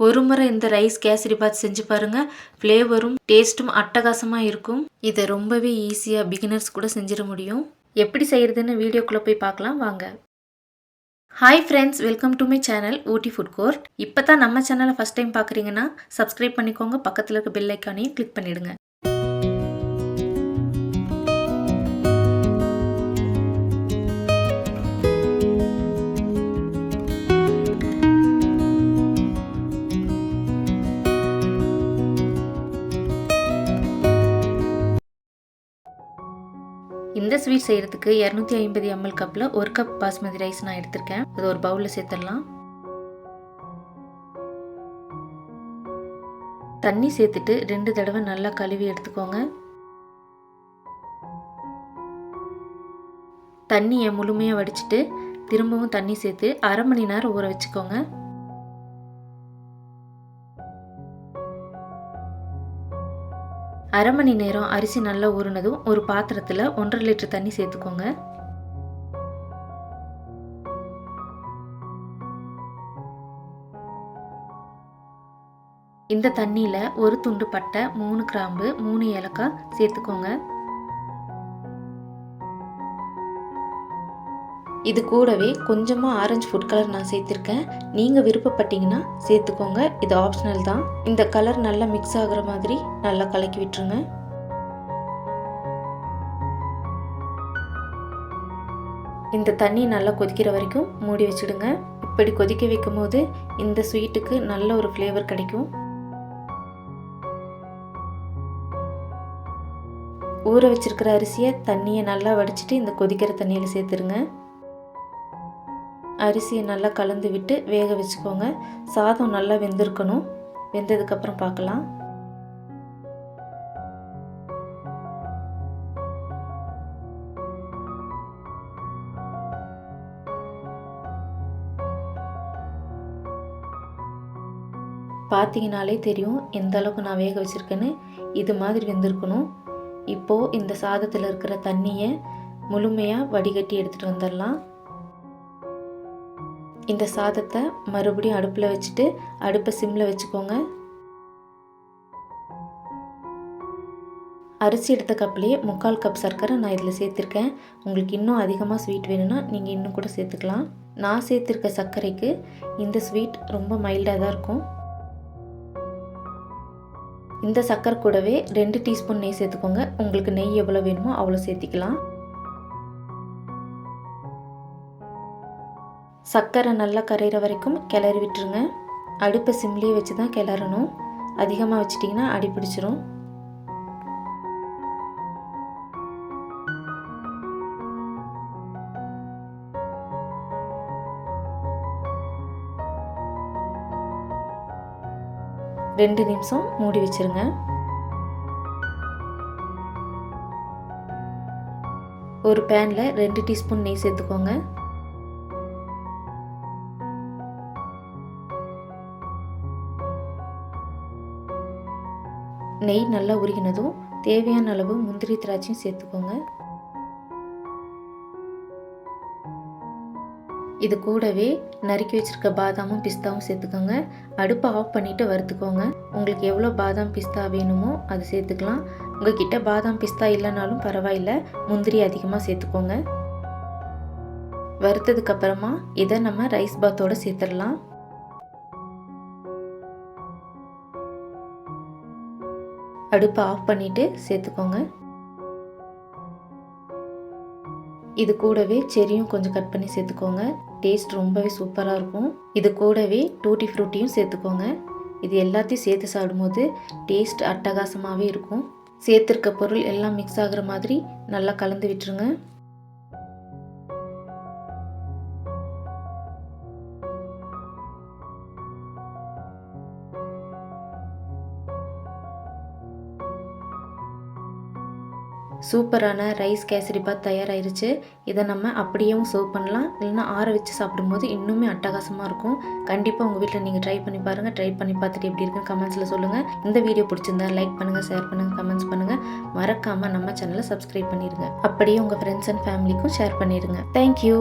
ஒரு முறை இந்த ரைஸ் கேசரி பாத் செஞ்சு பாருங்கள். ஃப்ளேவரும் டேஸ்ட்டும் அட்டகாசமாக இருக்கும். இதை ரொம்பவே ஈஸியாக பிகினர்ஸ் கூட செஞ்சிட முடியும். எப்படி செய்கிறதுன்னு வீடியோக்குள்ளே போய் பார்க்கலாம் வாங்க. Hi friends, welcome to my channel Ooty food court. இப்போ தான் நம்ம சேனலை ஃபஸ்ட் டைம் பார்க்குறீங்கன்னா சப்ஸ்கிரைப் பண்ணிக்கோங்க. பக்கத்தில் இருக்க பெல் ஐக்கானையும் கிளிக் பண்ணிவிடுங்க. இந்த ஸ்வீட் செய்கிறதுக்கு 250 ml கப்பில் 1 கப் பாஸ்மதி ரைஸ் நான் எடுத்திருக்கேன். அது ஒரு பவுலில் சேர்த்துடலாம். தண்ணி சேர்த்துட்டு 2 தடவை நல்லா கழுவி எடுத்துக்கோங்க. தண்ணியை முழுமையாக வடிச்சிட்டு திரும்பவும் தண்ணி சேர்த்து அரை மணி நேரம் ஊற வச்சுக்கோங்க. அரை மணி நேரம் அரிசி நல்லா ஊறினதும் ஒரு பாத்திரத்தில் 1.5 லிட்டர் தண்ணி சேர்த்துக்கோங்க. இந்த தண்ணியில் ஒரு துண்டு பட்டை, 3 கிராம்பு, 3 ஏலக்காய் சேர்த்துக்கோங்க. இது கூடவே கொஞ்சமாக ஆரஞ்சு ஃபுட் கலர் நான் சேர்த்துருக்கேன். நீங்கள் விருப்பப்பட்டீங்கன்னா சேர்த்துக்கோங்க, இது ஆப்ஷனல் தான். இந்த கலர் நல்லா மிக்ஸ் ஆகிற மாதிரி நல்லா கலக்கி விட்டுருங்க. இந்த தண்ணி நல்லா கொதிக்கிற வரைக்கும் மூடி வச்சுடுங்க. இப்படி கொதிக்க வைக்கும் போது இந்த ஸ்வீட்டுக்கு நல்ல ஒரு ஃப்ளேவர் கிடைக்கும். ஊற வச்சிருக்கிற அரிசியை தண்ணியை நல்லா வடிச்சிட்டு இந்த கொதிக்கிற தண்ணியில் சேர்த்துருங்க. அரிசியை நல்லா கலந்து விட்டு வேக வச்சுக்கோங்க. சாதம் நல்லா வெந்திருக்கணும். வெந்ததுக்கப்புறம் பார்க்கலாம். பார்த்தீங்கனாலே தெரியும் எந்த அளவுக்கு நான் வேக வச்சுருக்கேன்னு. இது மாதிரி வெந்திருக்கணும். இப்போது இந்த சாதத்தில் இருக்கிற தண்ணியை முழுமையாக வடிகட்டி எடுத்துகிட்டு வந்துடலாம். இந்த சாதத்தை மறுபடியும் அடுப்பில் வச்சுட்டு அடுப்பை சிம்மில் வச்சுக்கோங்க. அரிசி எடுத்த கப்லேயே 3/4 கப் சர்க்கரை நான் இதில் சேர்த்துருக்கேன். உங்களுக்கு இன்னும் அதிகமாக ஸ்வீட் வேணும்னா நீங்கள் இன்னும் கூட சேர்த்துக்கலாம். நான் சேர்த்துருக்க சர்க்கரைக்கு இந்த ஸ்வீட் ரொம்ப மைல்டாக தான் இருக்கும். இந்த சர்க்கரை கூடவே 2 டீஸ்பூன் நெய் சேர்த்துக்கோங்க. உங்களுக்கு நெய் எவ்வளோ வேணுமோ அவ்வளோ சேர்த்திக்கலாம். சர்க்கரை நல்லா கரையிற வரைக்கும் கிளறி விட்டுருங்க. அடுப்பை சிம்லேயே வச்சு தான் கிளறணும். அதிகமாக வச்சிட்டிங்கன்னா அடி பிடிச்சிரும். ரெண்டு நிமிஷம் மூடி வச்சிருங்க. ஒரு பேனில் 2 டீஸ்பூன் நெய் சேர்த்துக்கோங்க. நெய் நல்லா உருகினதும் தேவையான அளவு முந்திரி திராட்சையும் சேர்த்துக்கோங்க. இது கூடவே நறுக்கி வச்சிருக்க பாதாமும் பிஸ்தாவும் சேர்த்துக்கோங்க. அடுப்பை ஆஃப் பண்ணிவிட்டு வறுத்துக்கோங்க. உங்களுக்கு எவ்வளோ பாதாம் பிஸ்தா வேணுமோ அது சேர்த்துக்கலாம். உங்ககிட்ட பாதாம் பிஸ்தா இல்லைனாலும் பரவாயில்லை, முந்திரி அதிகமாக சேர்த்துக்கோங்க. வறுத்ததுக்கப்புறமா இதை நம்ம ரைஸ் பாத்தோடு சேர்த்துடலாம். அடுப்பை ஆஃப் பண்ணிவிட்டு சேர்த்துக்கோங்க. இது கூடவே செரியும் கொஞ்சம் கட் பண்ணி சேர்த்துக்கோங்க. டேஸ்ட் ரொம்பவே சூப்பராக இருக்கும். இது கூடவே டூட்டி ஃப்ரூட்டியும் சேர்த்துக்கோங்க. இது எல்லாத்தையும் சேர்த்து சாப்பிடும்போது டேஸ்ட் அட்டகாசமாகவே இருக்கும். சேர்த்துருக்க பொருள் எல்லாம் மிக்ஸ் ஆகிற மாதிரி நல்லா கலந்து விட்டுருங்க. சூப்பரான ரைஸ் கேசரி பாத் தயாராகிருச்சு. இதை நம்ம அப்படியேவும் சர்வ் பண்ணலாம், இல்லைனா ஆற வச்சு சாப்பிடும்போது இன்னுமே அட்டகாசமாக இருக்கும். கண்டிப்பாக உங்கள் வீட்டில் நீங்கள் ட்ரை பண்ணி பாருங்கள். ட்ரை பண்ணி பார்த்துட்டு எப்படி இருக்குன்னு கமெண்ட்ஸில் சொல்லுங்கள். இந்த வீடியோ பிடிச்சிருந்தா லைக் பண்ணுங்கள், ஷேர் பண்ணுங்கள், கமெண்ட்ஸ் பண்ணுங்கள். மறக்காமல் நம்ம சேனலை சப்ஸ்கிரைப் பண்ணிடுங்க. அப்படியே உங்கள் ஃப்ரெண்ட்ஸ் அண்ட் ஃபேமிலிக்கும் ஷேர் பண்ணிடுங்க. தேங்க்யூ.